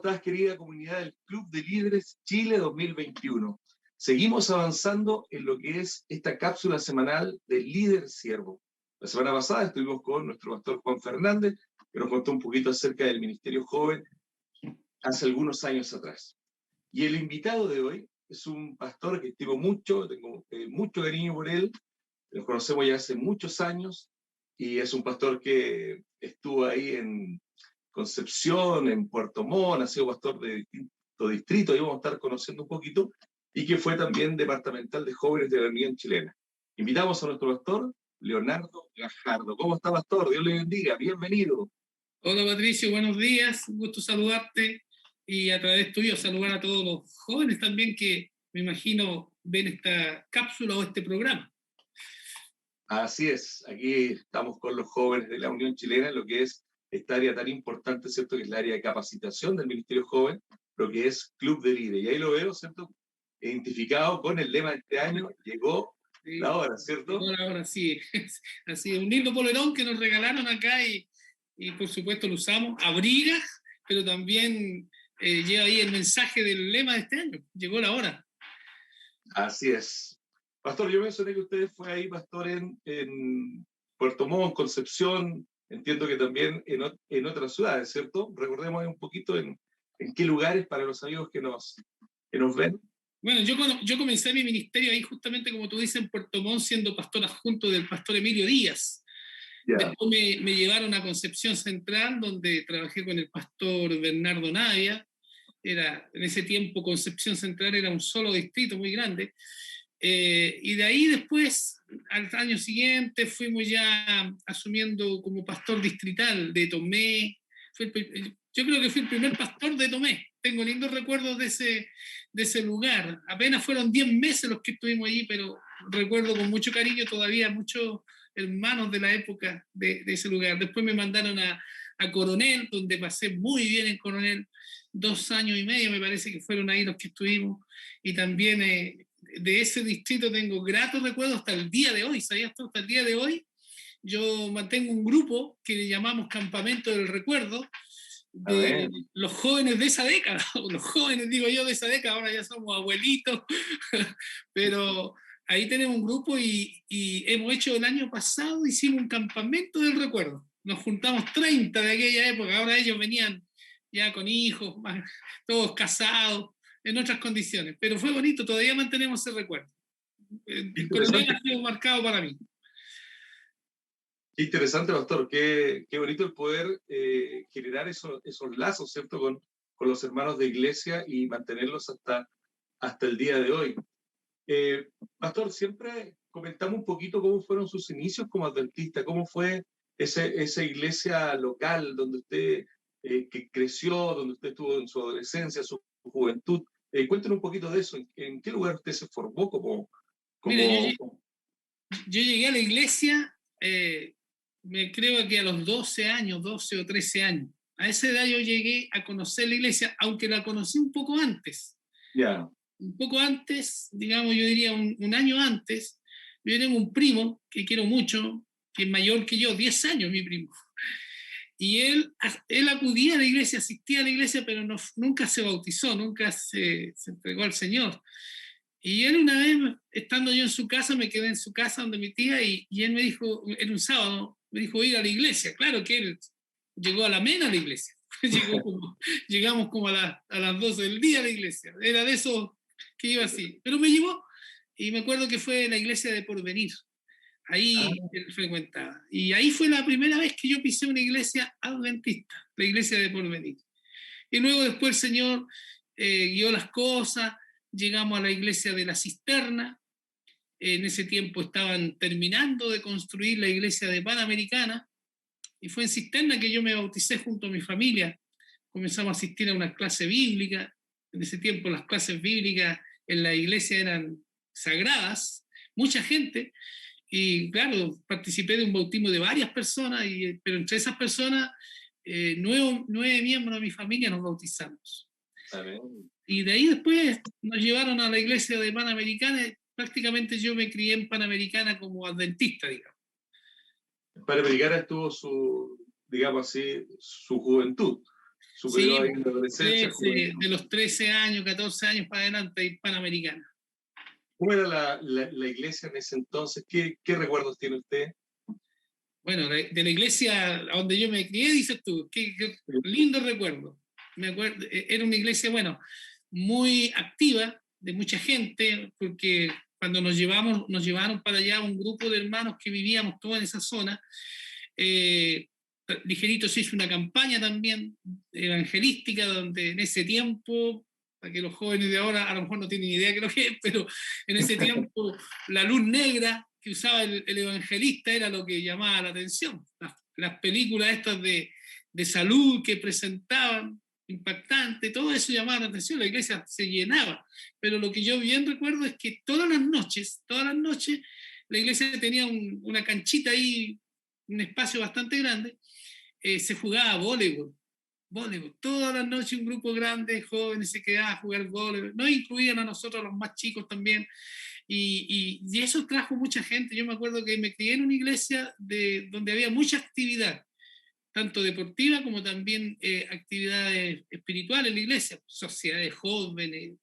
estás, querida comunidad del Club de Líderes Chile 2021? Seguimos avanzando en lo que es esta cápsula semanal del Líder Siervo. La semana pasada estuvimos con nuestro pastor Juan Fernández, que nos contó un poquito acerca del Ministerio Joven hace algunos años atrás. Y el invitado de hoy es un pastor que estimo mucho, tengo mucho cariño por él, nos conocemos ya hace muchos años, y es un pastor que estuvo ahí en Concepción, en Puerto Montt, ha sido pastor de distintos distritos, y vamos a estar conociendo un poquito, y que fue también departamental de jóvenes de la Unión Chilena. Invitamos a nuestro pastor, Leonardo Gajardo. ¿Cómo está, pastor? Dios le bendiga, bienvenido. Hola Patricio, buenos días, un gusto saludarte y a través tuyo saludar a todos los jóvenes también que me imagino ven esta cápsula o este programa. Así es, aquí estamos con los jóvenes de la Unión Chilena, lo que es esta área tan importante, ¿cierto? Que es el área de capacitación del Ministerio Joven, lo que es Club de Líderes. Y ahí lo veo, ¿cierto? Identificado con el lema de este año, llegó la hora, ¿cierto? Llegó la hora, sí. Así, un lindo polerón que nos regalaron acá y por supuesto lo usamos, abriga, pero también lleva ahí el mensaje del lema de este año, llegó la hora. Así es. Pastor, yo mencioné que usted fue ahí, pastor, en Puerto Montt, Concepción, entiendo que también en otras ciudades, ¿cierto? Recordemos un poquito en qué lugares para los amigos que nos ven. Bueno, yo comencé mi ministerio ahí justamente, como tú dices, en Puerto Montt, siendo pastor adjunto del pastor Emilio Díaz. Yeah. Después me llevaron a Concepción Central, donde trabajé con el pastor Bernardo Navia. En ese tiempo Concepción Central era un solo distrito muy grande. Y de ahí después, al año siguiente, fuimos ya asumiendo como pastor distrital de Tomé. Yo creo que fui el primer pastor de Tomé. Tengo lindos recuerdos de ese lugar. Apenas fueron 10 meses los que estuvimos allí, pero recuerdo con mucho cariño todavía muchos hermanos de la época de ese lugar. Después me mandaron a Coronel, donde pasé muy bien en Coronel. 2 años y medio me parece que fueron ahí los que estuvimos. Y también de ese distrito tengo gratos recuerdos hasta el día de hoy. ¿Sabías tú? Hasta el día de hoy yo mantengo un grupo que le llamamos Campamento del Recuerdo, de los jóvenes de esa década, los jóvenes, digo yo, de esa década, ahora ya somos abuelitos, pero ahí tenemos un grupo y hemos hecho el año pasado, hicimos un campamento del recuerdo, nos juntamos 30 de aquella época, ahora ellos venían ya con hijos, todos casados, en otras condiciones, pero fue bonito, todavía mantenemos ese recuerdo. El coronel ha sido marcado para mí. Qué interesante, pastor, qué bonito el poder generar esos lazos, ¿cierto?, con los hermanos de iglesia y mantenerlos hasta el día de hoy. Pastor, siempre comentamos un poquito cómo fueron sus inicios como adventista, cómo fue esa iglesia local donde usted que creció, donde usted estuvo en su adolescencia, su juventud. Cuéntenos un poquito de eso, ¿en qué lugar usted se formó como... Mira, yo llegué a la iglesia... me creo que a los 12 años, 12 o 13 años. A esa edad yo llegué a conocer la iglesia, aunque la conocí un poco antes. Yeah. Un poco antes, digamos, yo diría un año antes, yo tengo un primo que quiero mucho, que es mayor que yo, 10 años mi primo. Y él acudía a la iglesia, asistía a la iglesia, pero nunca se bautizó, nunca se entregó al Señor. Y él una vez, estando yo en su casa, me quedé en su casa donde mi tía, y él me dijo, era un sábado, me dijo ir a la iglesia. Claro que él llegó a la mena a la iglesia. Llegamos como a las 12 del día a la iglesia. Era de esos que iba así. Pero me llevó, y me acuerdo que fue la iglesia de Porvenir. Ahí él frecuentaba. Y ahí fue la primera vez que yo pisé una iglesia adventista, la iglesia de Porvenir. Y luego después el Señor guió las cosas. Llegamos a la iglesia de la Cisterna. En ese tiempo estaban terminando de construir la iglesia de Panamericana, y fue en Cisterna que yo me bauticé junto a mi familia. Comenzamos a asistir a una clase bíblica. En ese tiempo las clases bíblicas en la iglesia eran sagradas, mucha gente, y claro, participé de un bautismo de varias personas, pero entre esas personas, 9 miembros de mi familia nos bautizamos. Amén. Y de ahí después nos llevaron a la iglesia de Panamericana. Prácticamente yo me crié en Panamericana como adventista, digamos. En Panamericana estuvo digamos así, su juventud, superó Sí, ahí la adolescencia, juventud. de los 13 años, 14 años para adelante, hispanoamericana. ¿Cómo era la iglesia en ese entonces? ¿Qué recuerdos tiene usted? Bueno, de la iglesia a donde yo me crié, dices tú, qué lindo recuerdo. Me acuerdo, era una iglesia, bueno, muy activa, de mucha gente, porque cuando nos llevaron para allá un grupo de hermanos que vivíamos todos en esa zona, ligerito se hizo una campaña también evangelística, donde en ese tiempo, para que los jóvenes de ahora a lo mejor no tienen idea de lo que es, pero en ese tiempo la luz negra que usaba el evangelista era lo que llamaba la atención. Las películas estas de salud que presentaban, impactante, todo eso llamaba la atención, la iglesia se llenaba. Pero lo que yo bien recuerdo es que todas las noches, la iglesia tenía una canchita ahí, un espacio bastante grande, se jugaba voleibol. Todas las noches un grupo grande de jóvenes se quedaba a jugar voleibol. Nos incluían a nosotros, los más chicos también. Y eso trajo mucha gente. Yo me acuerdo que me crié en una iglesia donde había mucha actividad, tanto deportiva como también actividades espirituales en la iglesia, sociedades jóvenes.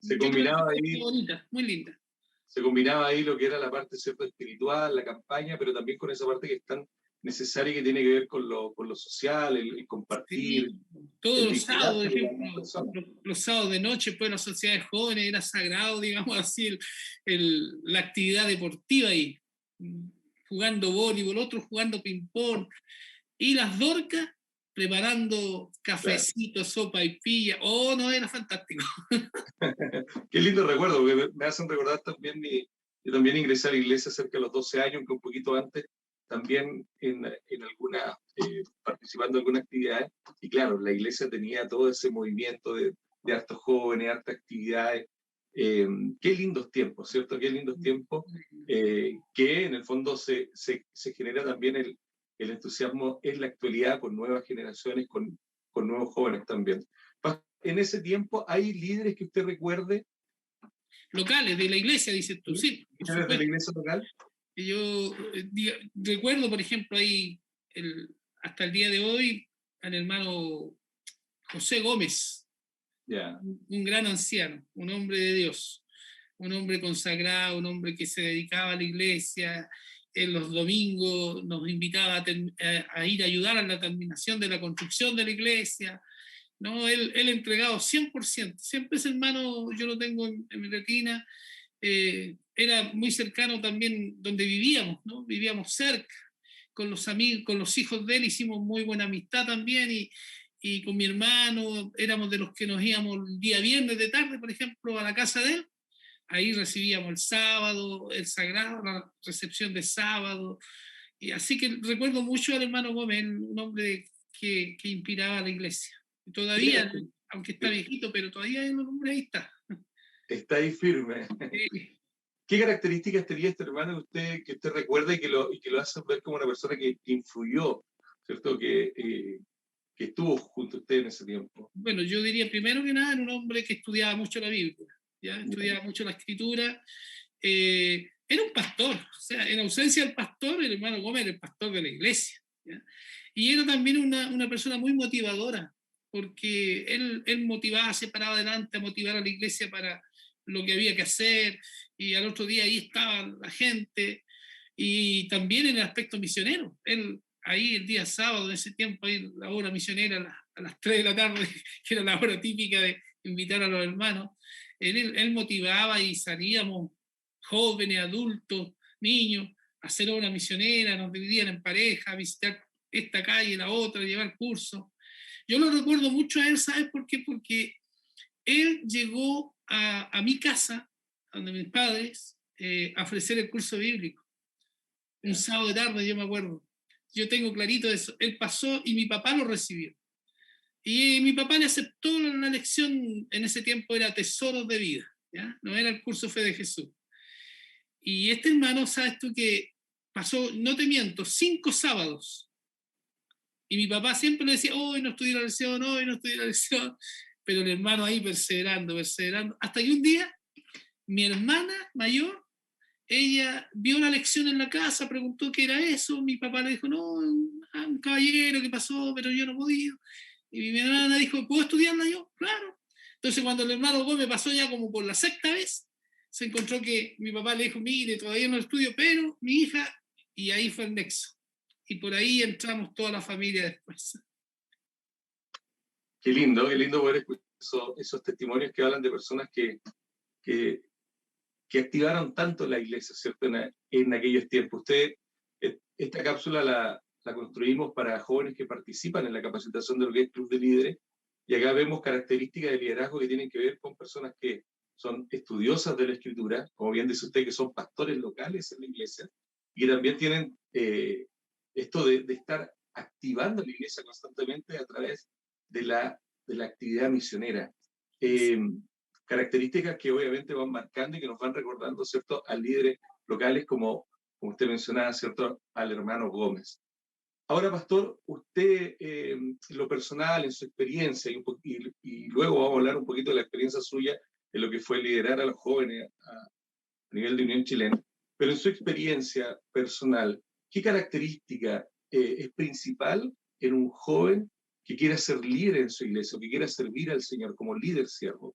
Se Yo creo combinaba que ahí, fue bonita, muy linda. se combinaba ahí lo que era la parte, ¿cierto?, espiritual, la campaña, pero también con esa parte que es tan necesaria y que tiene que ver con lo social, el compartir, Sí, todos el los sábados, por vincularse con las demás ejemplo, personas. los sábados de noche, pues las sociedades jóvenes era sagrado, digamos así, la actividad deportiva ahí, jugando voleibol, otros jugando ping-pong, y las dorcas preparando Claro. cafecitos, sopa y pilla. Oh, no, era fantástico. Qué lindo recuerdo, porque me hacen recordar también yo también ingresé a la iglesia cerca de los 12 años, que un poquito antes, también en alguna, participando en algunas actividades, y claro, la iglesia tenía todo ese movimiento de hartos jóvenes, hartas actividades. Qué lindos tiempos, ¿cierto? Qué lindos tiempos, que en el fondo se genera también el entusiasmo en la actualidad con nuevas generaciones, con nuevos jóvenes también. En ese tiempo, ¿hay líderes que usted recuerde? Locales de la iglesia, dices tú, sí, por ¿Líderes de la supuesto. iglesia local? Y yo recuerdo, por ejemplo, ahí, hasta el día de hoy, al hermano José Gómez, Ya. un gran anciano, un hombre de Dios, un hombre consagrado, un hombre que se dedicaba a la iglesia. En los domingos nos invitaba a ir a ayudar a la terminación de la construcción de la iglesia. ¿No? Él entregado 100%. Siempre ese hermano, yo lo tengo en mi retina. Era muy cercano también donde vivíamos, ¿no? Vivíamos cerca, con los amigos, con los hijos de él hicimos muy buena amistad también, y con mi hermano éramos de los que nos íbamos el día viernes de tarde, por ejemplo, a la casa de él. Ahí recibíamos el sábado, el sagrado, la recepción de sábado. Y así que recuerdo mucho al hermano Gómez, un hombre que inspiraba a la iglesia. Y todavía, aunque está viejito, pero todavía el hombre ahí está. Está ahí firme. Sí. ¿Qué características tenía este hermano que usted recuerda y que lo hace ver como una persona que influyó, ¿cierto? Que estuvo junto a usted en ese tiempo? Bueno, yo diría primero que nada, era un hombre que estudiaba mucho la Biblia, ¿ya? Estudiaba mucho la escritura. Era un pastor, o sea, en ausencia del pastor, el hermano Gómez era el pastor de la iglesia, ¿ya? Y era también una persona muy motivadora, porque él motivaba, se paraba adelante a motivar a la iglesia para lo que había que hacer, y al otro día ahí estaba la gente, y también en el aspecto misionero. Él ahí el día sábado, en ese tiempo, ahí la hora misionera a las 3 de la tarde, que era la hora típica de invitar a los hermanos, él motivaba y salíamos jóvenes, adultos, niños, a hacer obra misionera, nos dividían en pareja, a visitar esta calle, la otra, llevar cursos. Yo lo recuerdo mucho a él, ¿sabes por qué? Porque él llegó a mi casa, donde mis padres, a ofrecer el curso bíblico. Un sábado de tarde, yo me acuerdo. Yo tengo clarito eso. Él pasó y mi papá lo recibió. Y mi papá le aceptó una lección, en ese tiempo era Tesoros de Vida, ¿ya? No era el curso Fe de Jesús. Y este hermano, sabes tú que pasó, no te miento, 5 sábados. Y mi papá siempre le decía, hoy no estudié la lección, hoy no estudié la lección. Pero el hermano ahí perseverando, hasta que un día mi hermana mayor, ella vio la lección en la casa, preguntó qué era eso, mi papá le dijo, no, un caballero que pasó, pero yo no he podido. Y mi hermana dijo, ¿puedo estudiarla yo? Claro. Entonces cuando el hermano Gómez pasó ya como por la sexta vez, se encontró que mi papá le dijo, mire, todavía no estudio, pero mi hija, y ahí fue el nexo. Y por ahí entramos toda la familia después. Qué lindo poder escuchar esos testimonios que hablan de personas que activaron tanto la iglesia, ¿cierto? En aquellos tiempos. Esta cápsula la construimos para jóvenes que participan en la capacitación de lo que es Club de Líderes, y acá vemos características de liderazgo que tienen que ver con personas que son estudiosas de la Escritura, como bien dice usted, que son pastores locales en la iglesia, y también tienen esto de estar activando la iglesia constantemente a través de la actividad misionera. Características que obviamente van marcando y que nos van recordando, ¿cierto?, a líderes locales como usted mencionaba, ¿cierto?, al hermano Gómez. Ahora, pastor, usted, en lo personal, en su experiencia, y luego vamos a hablar un poquito de la experiencia suya en lo que fue liderar a los jóvenes a nivel de Unión Chilena, pero en su experiencia personal, ¿qué característica es principal en un joven que quiera ser líder en su iglesia, o que quiera servir al Señor como líder siervo?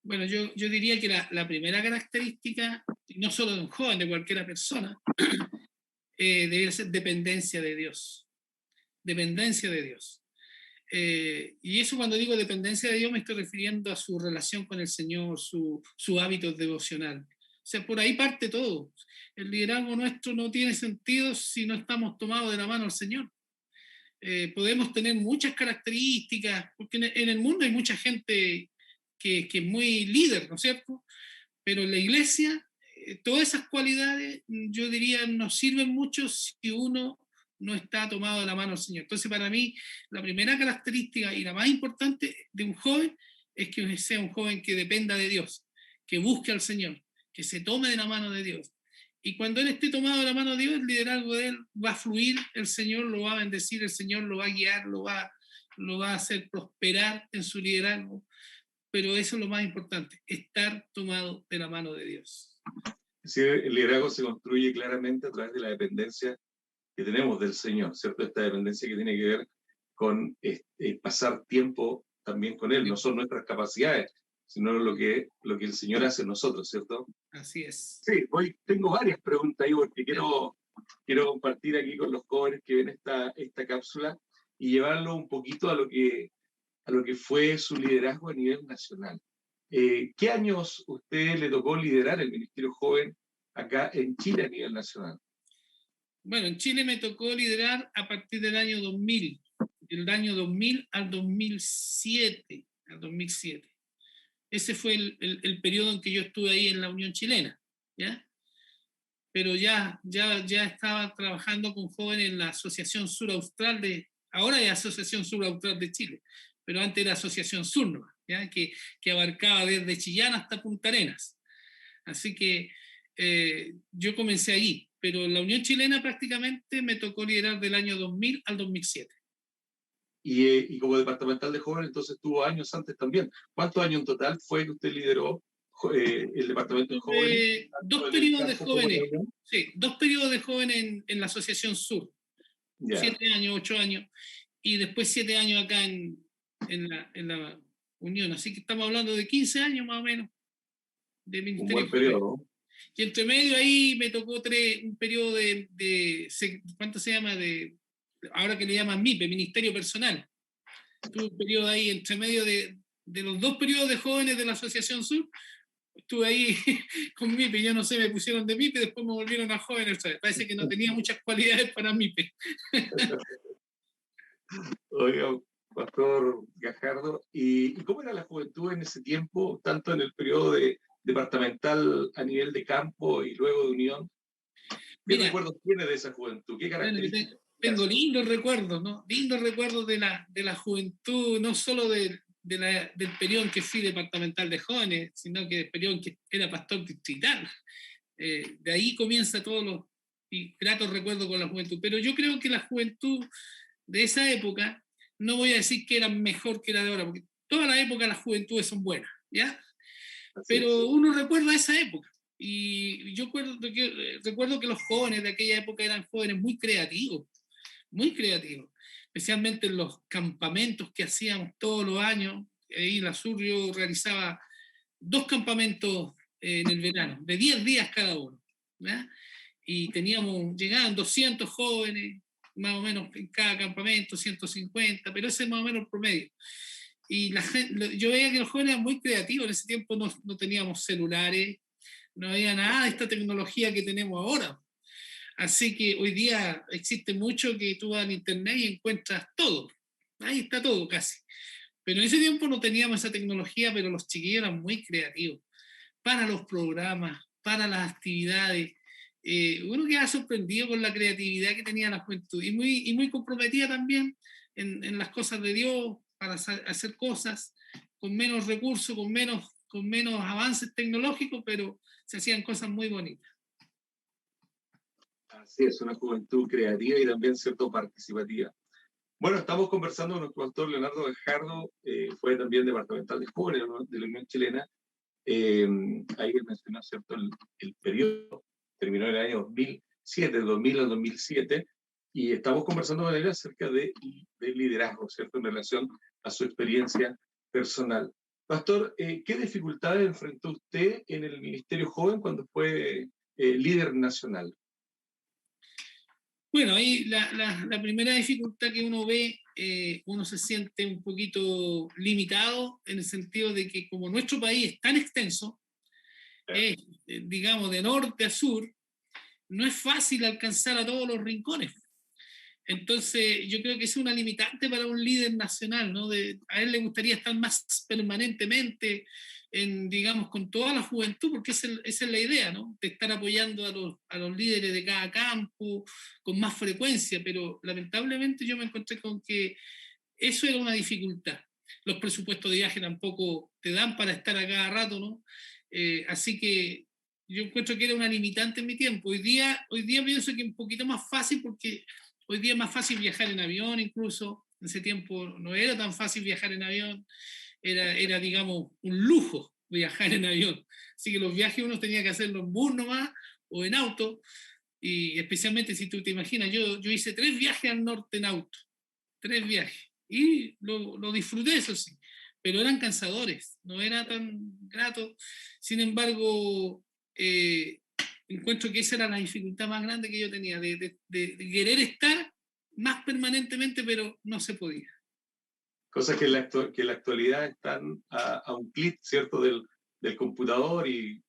Bueno, yo diría que la primera característica, no solo de un joven, de cualquier persona, debe ser dependencia de Dios. Dependencia de Dios. Y eso, cuando digo dependencia de Dios, me estoy refiriendo a su relación con el Señor, su hábito devocional. O sea, por ahí parte todo. El liderazgo nuestro no tiene sentido si no estamos tomados de la mano al Señor. Podemos tener muchas características, porque en el mundo hay mucha gente que es muy líder, ¿no es cierto? Pero en la iglesia, todas esas cualidades, yo diría, nos sirven mucho si uno no está tomado de la mano del Señor. Entonces, para mí, la primera característica y la más importante de un joven es que sea un joven que dependa de Dios, que busque al Señor, que se tome de la mano de Dios. Y cuando él esté tomado de la mano de Dios, el liderazgo de él va a fluir, el Señor lo va a bendecir, el Señor lo va a guiar, lo va a hacer prosperar en su liderazgo. Pero eso es lo más importante, estar tomado de la mano de Dios. Sí, el liderazgo se construye claramente a través de la dependencia que tenemos del Señor, ¿cierto? Esta dependencia que tiene que ver con pasar tiempo también con Él. No son nuestras capacidades, sino lo que el Señor hace en nosotros, ¿cierto? Así es. Sí, hoy tengo varias preguntas ahí porque quiero compartir aquí con los jóvenes que ven esta cápsula y llevarlo un poquito a lo que fue su liderazgo a nivel nacional. ¿Qué años usted le tocó liderar el Ministerio Joven acá en Chile a nivel nacional? Bueno, en Chile me tocó liderar a partir del año 2000, del año 2000 al 2007. Ese fue el periodo en que yo estuve ahí en la Unión Chilena, ¿ya? Pero ya estaba trabajando con jóvenes en la Asociación Sur Austral ahora es Asociación Sur Austral de Chile, pero antes era Asociación Sur, ¿ya? Que abarcaba desde Chillán hasta Punta Arenas. Así que yo comencé allí, pero la Unión Chilena prácticamente me tocó liderar del año 2000 al 2007. Y como departamental de jóvenes, entonces tuvo años antes también. ¿Cuántos años en total fue que usted lideró el departamento de jóvenes? Dos periodos de jóvenes, sí, 2 periodos de jóvenes en la Asociación Sur. Yeah. 7 años, 8 años, y después 7 años acá en la Unión. Así que estamos hablando de 15 años más o menos de Ministerio. Un buen periodo. Y entre medio ahí me tocó un periodo ¿cuánto se llama? Ahora que le llaman MIPE, Ministerio Personal. Tuve un periodo ahí entre medio de los 2 periodos de jóvenes de la Asociación Sur. Estuve ahí con MIPE, yo no sé, me pusieron de MIPE, después me volvieron a jóvenes. Parece que no tenía muchas cualidades para MIPE. Oiga, Pastor Gajardo, ¿y cómo era la juventud en ese tiempo, tanto en el periodo departamental a nivel de campo y luego de Unión? ¿Qué recuerdos tiene de esa juventud? ¿Qué características? Tengo lindos recuerdos, ¿no? Lindos recuerdos de la juventud, no solo del periodo en que fui departamental de jóvenes, sino que del periodo en que era pastor distrital. De ahí comienza todos los gratos recuerdos con la juventud. Pero yo creo que la juventud de esa época, no voy a decir que era mejor que la de ahora, porque todas las épocas las juventudes son buenas, ¿ya? Pero uno recuerda esa época. Y yo recuerdo que los jóvenes de aquella época eran jóvenes muy creativos, muy creativo, especialmente en los campamentos que hacíamos todos los años. Ahí en la Sur yo realizaba 2 campamentos en el verano, de 10 días cada uno, ¿ya? Y llegaban 200 jóvenes, más o menos en cada campamento, 150, pero ese es más o menos el promedio. Y yo veía que los jóvenes eran muy creativos. En ese tiempo no teníamos celulares, no había nada de esta tecnología que tenemos ahora. Así que hoy día existe mucho que tú vas en internet y encuentras todo. Ahí está todo casi. Pero en ese tiempo no teníamos esa tecnología, pero los chiquillos eran muy creativos para los programas, para las actividades. Uno queda sorprendido con la creatividad que tenía la juventud y muy comprometida también en las cosas de Dios, para hacer cosas con menos recursos, con menos avances tecnológicos, pero se hacían cosas muy bonitas. Así es, una juventud creativa y también cierto participativa. Bueno, estamos conversando con nuestro pastor Leonardo Gajardo, fue también departamental de jóvenes, ¿no?, de la Unión Chilena. Ahí mencionó, ¿cierto?, el periodo, terminó en el año 2007, 2000 al 2007, y estamos conversando con él acerca de liderazgo, ¿cierto?, en relación a su experiencia personal. Pastor, ¿qué dificultades enfrentó usted en el Ministerio Joven cuando fue líder nacional? Bueno, ahí la primera dificultad que uno ve, uno se siente un poquito limitado en el sentido de que como nuestro país es tan extenso, digamos de norte a sur, no es fácil alcanzar a todos los rincones. Entonces, yo creo que es una limitante para un líder nacional, ¿no? A él le gustaría estar más permanentemente, digamos, con toda la juventud, porque esa es la idea, ¿no? De estar apoyando a los líderes de cada campo con más frecuencia, pero lamentablemente yo me encontré con que eso era una dificultad. Los presupuestos de viaje tampoco te dan para estar a cada rato, ¿no? Así que yo encuentro que era una limitante en mi tiempo. Hoy día pienso que es un poquito más fácil porque hoy día es más fácil viajar en avión incluso. En ese tiempo no era tan fácil viajar en avión. Era digamos, un lujo viajar en avión. Así que los viajes uno tenía que hacerlos en bus nomás o en auto. Y especialmente si tú te imaginas, yo hice 3 viajes al norte en auto. 3 viajes. Y lo disfruté, eso sí. Pero eran cansadores, no era tan grato. Sin embargo, encuentro que esa era la dificultad más grande que yo tenía, de querer estar más permanentemente, pero no se podía. Cosas que en la actualidad están a un clic, ¿cierto?, del computador y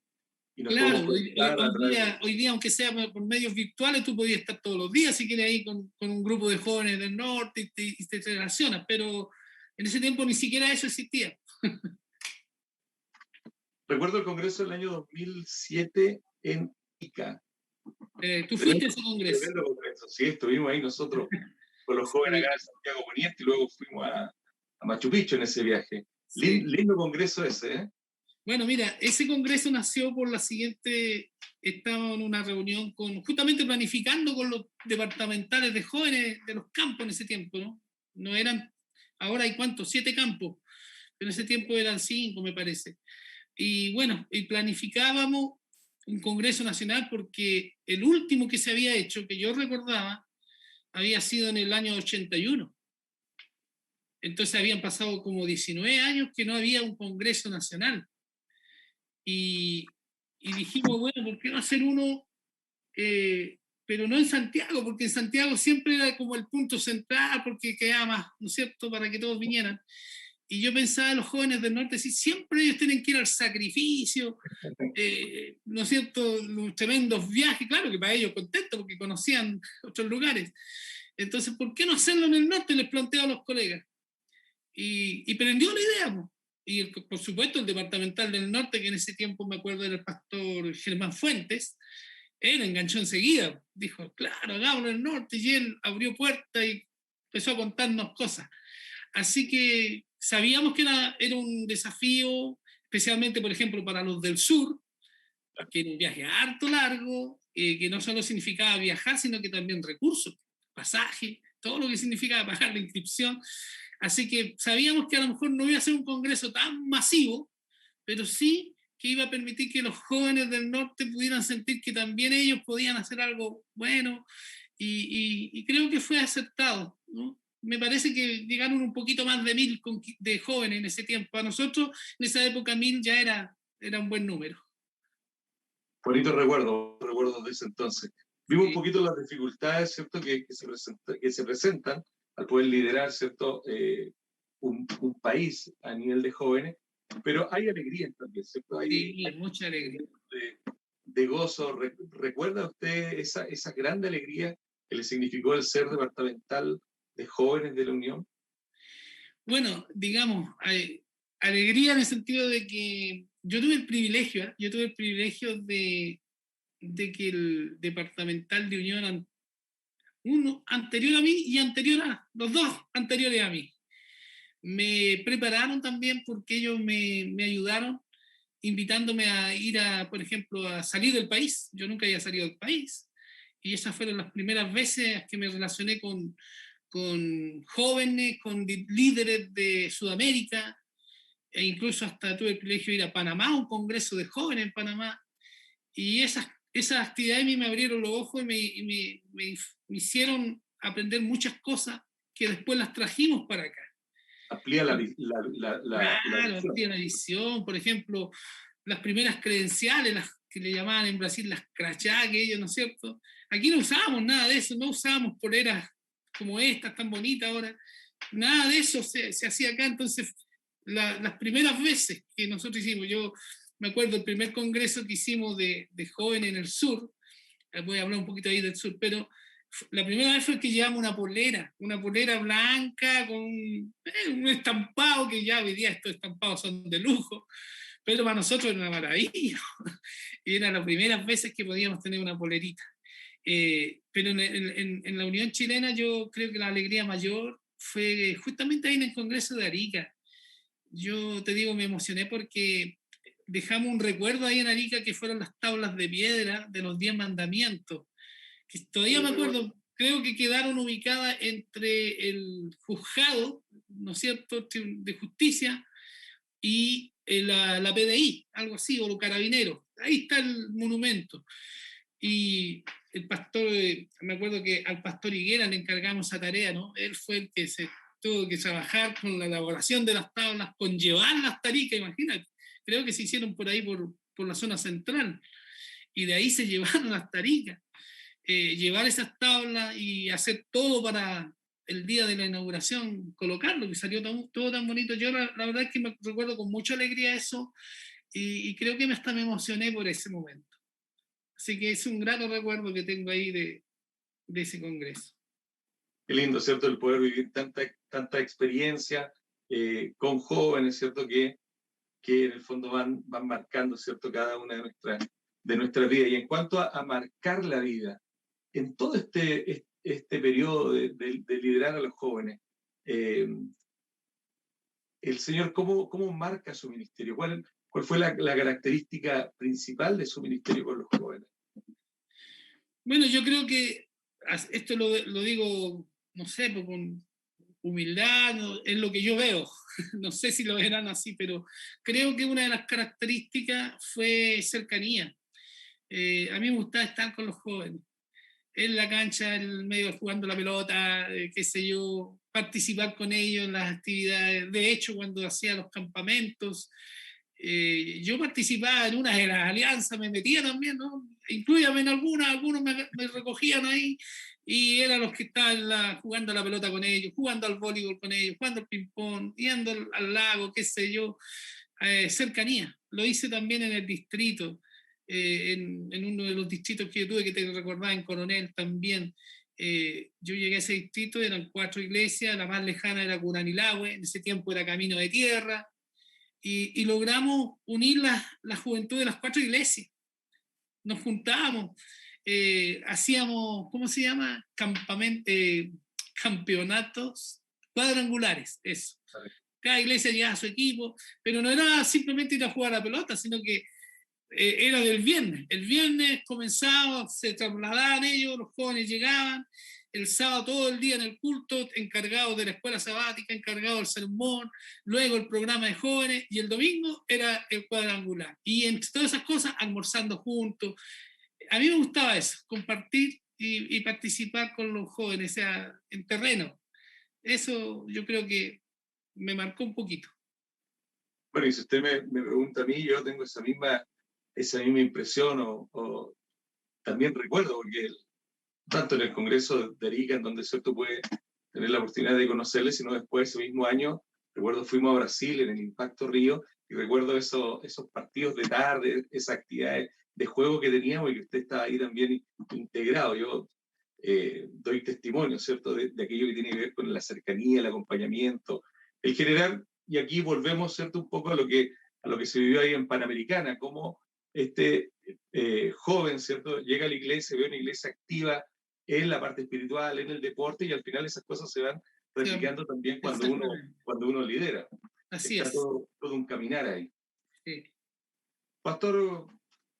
nos Claro, podemos conectar a través hoy día, aunque sea por medios virtuales, tú podías estar todos los días si quieres ahí con un grupo de jóvenes del norte y te relacionas, pero en ese tiempo ni siquiera eso existía. Recuerdo el congreso del año 2007 en Ica. ¿Tú fuiste a ese congreso? Tremendo congreso, sí, estuvimos ahí nosotros con los jóvenes acá de Santiago Poniente y luego fuimos a Machu Picchu en ese viaje. Sí. Lindo congreso ese, ¿eh? Bueno, mira, ese congreso nació por la siguiente, estaba en una reunión justamente planificando con los departamentales de jóvenes de los campos en ese tiempo, ¿no? No eran, ahora hay cuántos, 7 campos, pero en ese tiempo eran 5, me parece. Y bueno, y planificábamos un congreso nacional porque el último que se había hecho, que yo recordaba, había sido en el año 81. Entonces habían pasado como 19 años que no había un congreso nacional. Y dijimos, bueno, ¿por qué no hacer uno, pero no en Santiago? Porque en Santiago siempre era como el punto central, porque quedaba más, ¿no es cierto?, para que todos vinieran. Y yo pensaba en los jóvenes del norte, si siempre ellos tienen que ir al sacrificio, ¿no es cierto?, los tremendos viajes, claro que para ellos contentos porque conocían otros lugares. Entonces, ¿por qué no hacerlo en el norte? Les planteo a los colegas. Y prendió la idea, pues. Y por supuesto el departamental del norte, que en ese tiempo me acuerdo era el pastor Germán Fuentes, él enganchó enseguida, dijo, claro, hagámoslo en el norte, y él abrió puerta y empezó a contarnos cosas. Así que sabíamos que era un desafío, especialmente, por ejemplo, para los del sur, que era un viaje harto largo, que no solo significaba viajar, sino que también recursos, pasaje, todo lo que significaba pagar la inscripción. Así que sabíamos que a lo mejor no iba a ser un congreso tan masivo, pero sí que iba a permitir que los jóvenes del norte pudieran sentir que también ellos podían hacer algo bueno y creo que fue acertado, ¿no? Me parece que llegaron un poquito más de 1000 de jóvenes en ese tiempo. A nosotros, en esa época, 1000 ya era un buen número. Bonito recuerdos de ese entonces. Vimos un Sí. poquito las dificultades, ¿cierto?, que se presentan al poder liderar, ¿cierto?, un país a nivel de jóvenes, pero hay alegría también, ¿cierto? Sí, Hay mucha alegría. de gozo. ¿Recuerda usted esa grande alegría que le significó el ser departamental de jóvenes de la Unión? Bueno, digamos, alegría en el sentido de que yo tuve el privilegio, de que el departamental de Unión, uno anterior a mí y anterior a, los dos anteriores a mí, me prepararon también porque ellos me ayudaron invitándome a ir por ejemplo, a salir del país. Yo nunca había salido del país. Y esas fueron las primeras veces que me relacioné con jóvenes, con líderes de Sudamérica, e incluso hasta tuve el privilegio de ir a Panamá, un congreso de jóvenes en Panamá. Y esas actividades a mí me abrieron los ojos y me hicieron aprender muchas cosas que después las trajimos para acá. Amplía la Claro, visión. amplía la visión. Por ejemplo, las primeras credenciales, las que le llamaban en Brasil las crachá, que ellos, ¿no es cierto? Aquí no usábamos nada de eso, no usábamos poleras como estas, tan bonitas ahora. Nada de eso se hacía acá. Entonces, las primeras veces que nosotros hicimos, yo me acuerdo el primer congreso que hicimos de jóvenes en el sur, voy a hablar un poquito ahí del sur, pero la primera vez fue que llevamos una polera blanca con un estampado, que ya hoy día estos estampados son de lujo, pero para nosotros era una maravilla. Y eran las primeras veces que podíamos tener una polerita. Pero en la Unión Chilena yo creo que la alegría mayor fue justamente ahí en el Congreso de Arica. Yo te digo, me emocioné porque dejamos un recuerdo ahí en Arica que fueron las tablas de piedra de los 10 mandamientos, que todavía me acuerdo, creo que quedaron ubicadas entre el juzgado, ¿no es cierto?, de justicia y la PDI, algo así, o los carabineros. Ahí está el monumento. Y el pastor, me acuerdo que al pastor Higuera le encargamos esa tarea, ¿no? Él fue el que se tuvo que trabajar con la elaboración de las tablas, con llevarlas hasta Arica, imagínate. Creo que se hicieron por ahí, por la zona central. Y de ahí se llevaron hasta Arica. Llevar esas tablas y hacer todo para el día de la inauguración, colocarlo, que salió todo tan bonito. Yo la verdad es que me recuerdo con mucha alegría eso y creo que hasta me emocioné por ese momento. Así que es un grato recuerdo que tengo ahí de ese congreso. Qué lindo, ¿cierto?, el poder vivir tanta experiencia con jóvenes, ¿cierto?, que en el fondo van marcando, ¿cierto?, cada una de nuestras vidas. Y en cuanto a marcar la vida, en todo este periodo de liderar a los jóvenes, el Señor, ¿cómo marca su ministerio? ¿Cuál fue la característica principal de su ministerio con los jóvenes? Bueno, yo creo que esto lo digo, no sé, con humildad, no, es lo que yo veo. No sé si lo verán así, pero creo que una de las características fue cercanía. A mí me gustaba estar con los jóvenes, en la cancha, en el medio jugando la pelota, qué sé yo, participar con ellos en las actividades. De hecho, cuando hacía los campamentos, yo participaba en una de las alianzas, me metía también, ¿no? Incluíame en algunos me recogían ahí y eran los que estaban jugando la pelota con ellos, jugando al voleibol con ellos, jugando al ping-pong, yendo al lago, qué sé yo. Cercanía. Lo hice también en el distrito, en uno de los distritos que yo tuve, que te recordaba, en Coronel también. Yo llegué a ese distrito, eran 4 iglesias, la más lejana era Curanilahue, en ese tiempo era Camino de Tierra, y logramos unir la juventud de las 4 iglesias. Nos juntábamos, hacíamos, ¿cómo se llama? Campeonatos cuadrangulares, eso. Cada iglesia llevaba su equipo, pero no era simplemente ir a jugar a la pelota, sino que era del viernes. El viernes comenzaba, se trasladaban ellos, los jóvenes llegaban, el sábado todo el día en el culto, encargados de la escuela sabática, encargados del sermón, luego el programa de jóvenes, y el domingo era el cuadrangular. Y entre todas esas cosas, almorzando juntos. A mí me gustaba eso, compartir y participar con los jóvenes, o sea, en terreno. Eso yo creo que me marcó un poquito. Bueno, y si usted me pregunta a mí, yo tengo esa misma impresión, o también recuerdo, porque tanto en el Congreso de Arica, en donde cierto puede tener la oportunidad de conocerle, sino después, ese mismo año, recuerdo, fuimos a Brasil en el Impacto Río, y recuerdo esos partidos de tarde, esas actividades de juego que teníamos, y que usted estaba ahí también integrado. Yo doy testimonio, ¿cierto?, de aquello que tiene que ver con la cercanía, el acompañamiento, el generar, y aquí volvemos, ¿cierto?, un poco a lo que se vivió ahí en Panamericana, cómo este joven, ¿cierto?, llega a la iglesia, ve una iglesia activa en la parte espiritual, en el deporte, y al final esas cosas se van replicando también cuando uno lidera. Así Está es. todo un caminar ahí. Sí. Pastor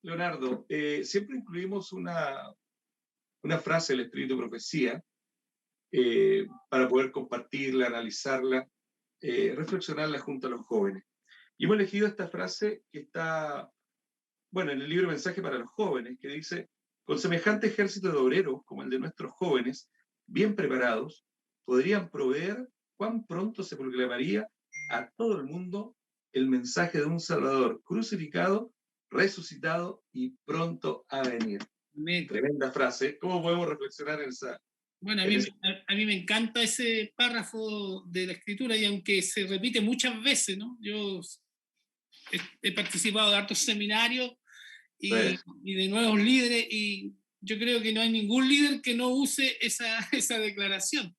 Leonardo, siempre incluimos una frase del Espíritu Profecía para poder compartirla, analizarla, reflexionarla junto a los jóvenes. Y hemos elegido esta frase que está, bueno, en el libro Mensaje para los Jóvenes, que dice: con semejante ejército de obreros como el de nuestros jóvenes, bien preparados, podrían proveer cuán pronto se proclamaría a todo el mundo el mensaje de un Salvador crucificado, resucitado y pronto a venir. Amén. Tremenda frase. ¿Cómo podemos reflexionar en esa? Bueno, a mí me encanta ese párrafo de la Escritura, y aunque se repite muchas veces, ¿no? Yo he participado de hartos seminarios y de nuevos líderes, y yo creo que no hay ningún líder que no use esa declaración.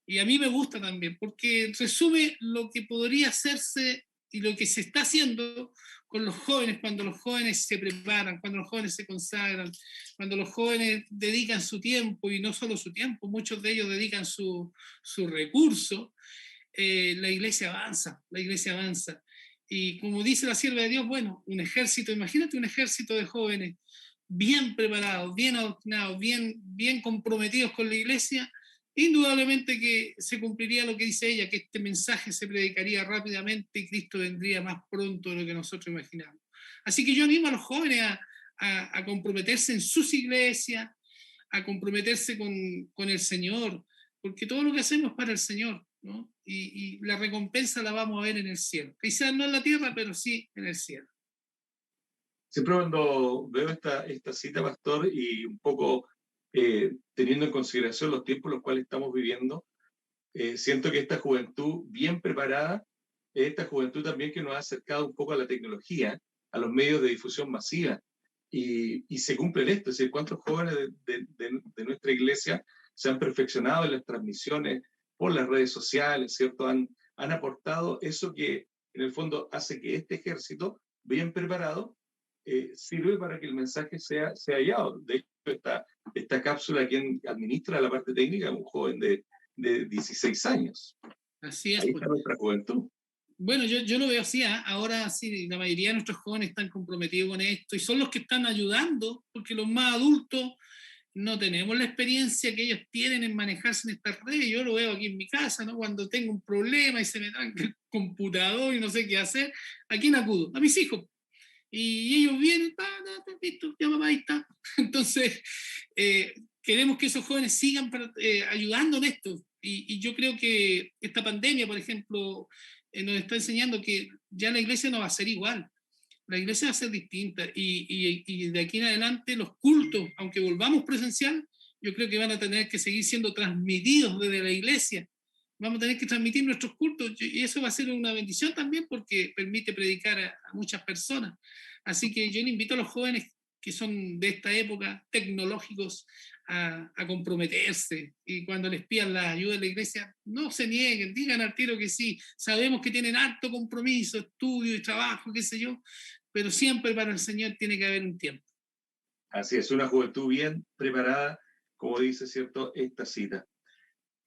Y a mí me gusta también, porque resume lo que podría hacerse y lo que se está haciendo con los jóvenes, cuando los jóvenes se preparan, cuando los jóvenes se consagran, cuando los jóvenes dedican su tiempo, y no solo su tiempo, muchos de ellos dedican su recurso. La iglesia avanza, la iglesia avanza. Y como dice la sierva de Dios, bueno, un ejército, imagínate un ejército de jóvenes bien preparados, bien adoctrinados, bien comprometidos con la iglesia. Indudablemente que se cumpliría lo que dice ella, que este mensaje se predicaría rápidamente y Cristo vendría más pronto de lo que nosotros imaginamos. Así que yo animo a los jóvenes a comprometerse en sus iglesias, a comprometerse con el Señor, porque todo lo que hacemos es para el Señor, ¿no? Y la recompensa la vamos a ver en el cielo. Quizás no en la tierra, pero sí en el cielo. Siempre cuando veo esta cita, pastor, y un poco teniendo en consideración los tiempos en los cuales estamos viviendo, siento que esta juventud bien preparada, esta juventud también que nos ha acercado un poco a la tecnología, a los medios de difusión masiva, y se cumple en esto, es decir, cuántos jóvenes de nuestra iglesia se han perfeccionado en las transmisiones por las redes sociales, ¿cierto? Han aportado eso que en el fondo hace que este ejército bien preparado sirve para que el mensaje sea hallado. De hecho, esta cápsula, quien administra la parte técnica es un joven de 16 años. Así es. Ahí está nuestra juventud. Bueno, yo lo veo así, ¿eh? Ahora sí, la mayoría de nuestros jóvenes están comprometidos con esto y son los que están ayudando, porque los más adultos no tenemos la experiencia que ellos tienen en manejarse en estas redes. Yo lo veo aquí en mi casa, ¿no? Cuando tengo un problema y se me tranca el computador y no sé qué hacer, ¿a quién acudo? A mis hijos. Y ellos vienen, listo, ya papá, ahí está. Entonces, queremos que esos jóvenes sigan ayudando en esto. Y yo creo que esta pandemia, por ejemplo, nos está enseñando que ya la iglesia no va a ser igual. La iglesia va a ser distinta. Y de aquí en adelante los cultos, aunque volvamos presencial, yo creo que van a tener que seguir siendo transmitidos desde la iglesia. Vamos a tener que transmitir nuestros cultos, y eso va a ser una bendición también, porque permite predicar a muchas personas. Así que yo le invito a los jóvenes que son de esta época, tecnológicos, a comprometerse, y cuando les pidan la ayuda de la iglesia, no se nieguen, digan al tiro que sí. Sabemos que tienen alto compromiso, estudio y trabajo, qué sé yo, pero siempre para el Señor tiene que haber un tiempo. Así es, una juventud bien preparada, como dice, ¿cierto?, esta cita.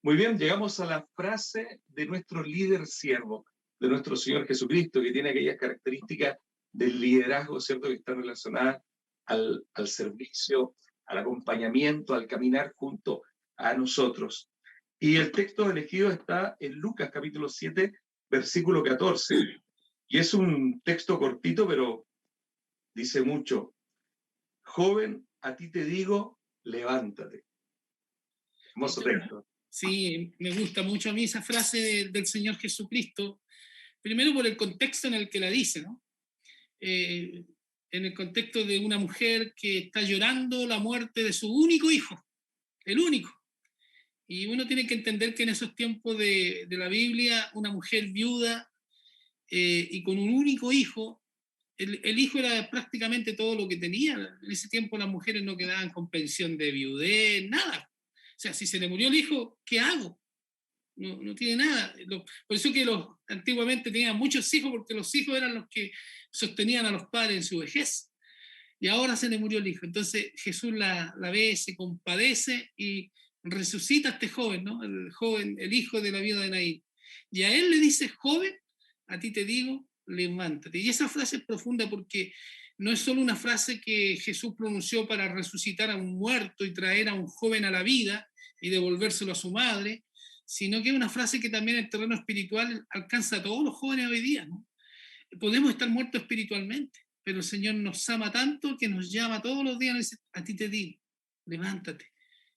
Muy bien, llegamos a la frase de nuestro líder siervo, de nuestro Señor Jesucristo, que tiene aquellas características del liderazgo, ¿cierto?, que están relacionadas al servicio, al acompañamiento, al caminar junto a nosotros. Y el texto elegido está en Lucas capítulo 7, versículo 14. Y es un texto cortito, pero dice mucho. Joven, a ti te digo levántate. Hermoso texto. Sí, me gusta mucho a mí esa frase del Señor Jesucristo, primero por el contexto en el que la dice, ¿no? En el contexto de una mujer que está llorando la muerte de su único hijo, el único. Y uno tiene que entender que en esos tiempos de la Biblia, una mujer viuda y con un único hijo, el hijo era prácticamente todo lo que tenía. En ese tiempo las mujeres no quedaban con pensión de viudez, nada. O sea, si se le murió el hijo, ¿qué hago? No tiene nada. Por eso que antiguamente tenían muchos hijos, porque los hijos eran los que sostenían a los padres en su vejez. Y ahora se le murió el hijo. Entonces Jesús la ve, se compadece y resucita a este joven, ¿no? El hijo de la viuda de Naín. Y a él le dice, joven, a ti te digo, levántate. Y esa frase es profunda porque no es solo una frase que Jesús pronunció para resucitar a un muerto y traer a un joven a la vida y devolvérselo a su madre, sino que es una frase que también en el terreno espiritual alcanza a todos los jóvenes hoy día, ¿no? Podemos estar muertos espiritualmente, pero el Señor nos ama tanto que nos llama todos los días y nos dice, a ti te digo, levántate.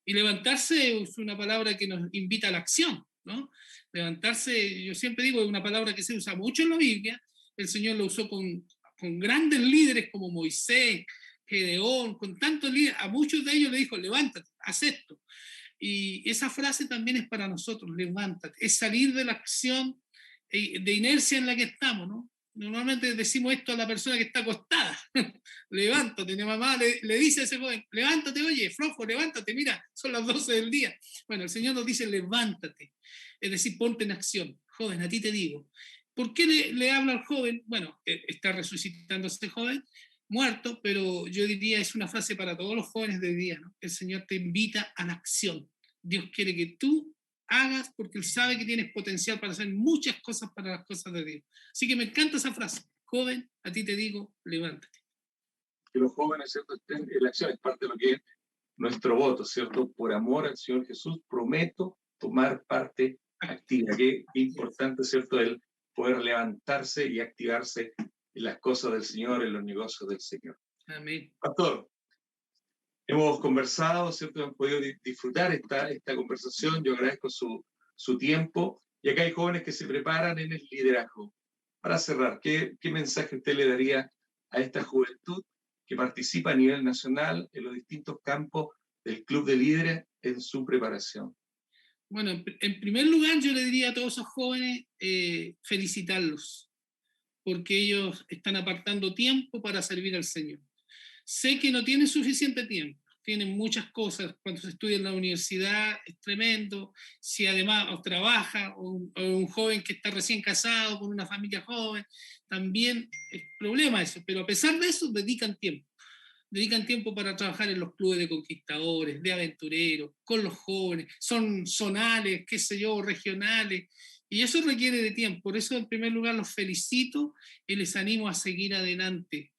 Y levantarse es una palabra que nos invita a la acción, ¿no? Levantarse, yo siempre digo, es una palabra que se usa mucho en la Biblia. El Señor lo usó con grandes líderes como Moisés, Gedeón, con tantos líderes. A muchos de ellos le dijo, levántate, haz esto. Y esa frase también es para nosotros, levántate. Es salir de la acción de inercia en la que estamos, ¿no? Normalmente decimos esto a la persona que está acostada. Levántate, mi mamá le dice a ese joven, levántate, oye, flojo, levántate, mira, son las 12 del día. Bueno, el Señor nos dice, levántate, es decir, ponte en acción. Joven, a ti te digo. ¿Por qué le habla al joven? Bueno, está resucitando a este joven, muerto, pero yo diría es una frase para todos los jóvenes de hoy día, ¿no? El Señor te invita a la acción. Dios quiere que tú hagas porque Él sabe que tienes potencial para hacer muchas cosas para las cosas de Dios. Así que me encanta esa frase. Joven, a ti te digo, levántate. Que los jóvenes, ¿cierto?, estén en la acción, es parte de lo que es nuestro voto, ¿cierto? Por amor al Señor Jesús, prometo tomar parte activa. Qué importante, ¿cierto?, el poder levantarse y activarse en las cosas del Señor, en los negocios del Señor. Amén. Pastor, hemos conversado, ¿cierto? Hemos podido disfrutar esta conversación. Yo agradezco su tiempo. Y acá hay jóvenes que se preparan en el liderazgo. Para cerrar, ¿qué mensaje usted le daría a esta juventud que participa a nivel nacional en los distintos campos del Club de Líderes en su preparación? Bueno, en primer lugar yo le diría a todos esos jóvenes felicitarlos, porque ellos están apartando tiempo para servir al Señor. Sé que no tienen suficiente tiempo, tienen muchas cosas, cuando se estudia en la universidad es tremendo, si además trabaja, o un joven que está recién casado con una familia joven, también es problema eso, pero a pesar de eso dedican tiempo para trabajar en los clubes de conquistadores, de aventureros, con los jóvenes, son zonales, qué sé yo, regionales, y eso requiere de tiempo. Por eso, en primer lugar, los felicito y les animo a seguir adelante,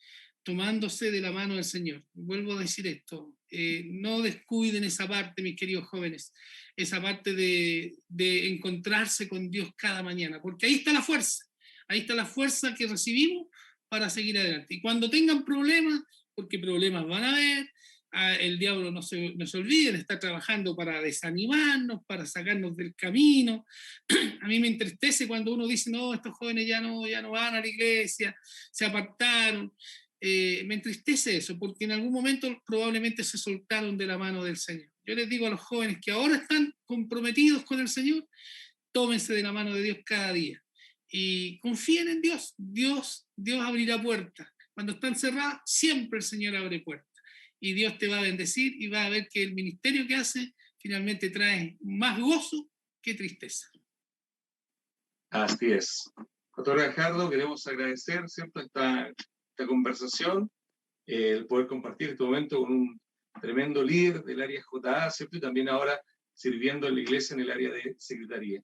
tomándose de la mano del Señor. Vuelvo a decir esto, no descuiden esa parte, mis queridos jóvenes, esa parte de encontrarse con Dios cada mañana, porque ahí está la fuerza que recibimos para seguir adelante. Y cuando tengan problemas, porque problemas van a haber, el diablo no se olviden, está trabajando para desanimarnos, para sacarnos del camino. A mí me entristece cuando uno dice, no, estos jóvenes ya no van a la iglesia, se apartaron. Me entristece eso, porque en algún momento probablemente se soltaron de la mano del Señor. Yo les digo a los jóvenes que ahora están comprometidos con el Señor, tómense de la mano de Dios cada día y confíen en Dios. Dios abrirá puertas. Cuando están cerradas, siempre el Señor abre puertas. Y Dios te va a bendecir y va a ver que el ministerio que hace finalmente trae más gozo que tristeza. Así es. Doctor Gajardo, queremos agradecer, ¿cierto?, esta conversación, el poder compartir este momento con un tremendo líder del área JA, ¿cierto?, y también ahora sirviendo en la iglesia en el área de secretaría.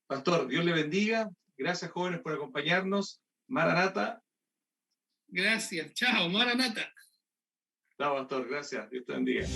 Pastor, Dios le bendiga. Gracias, jóvenes, por acompañarnos. Maranata. Gracias. Chao, Maranata. Chao, pastor. Gracias. Dios te bendiga.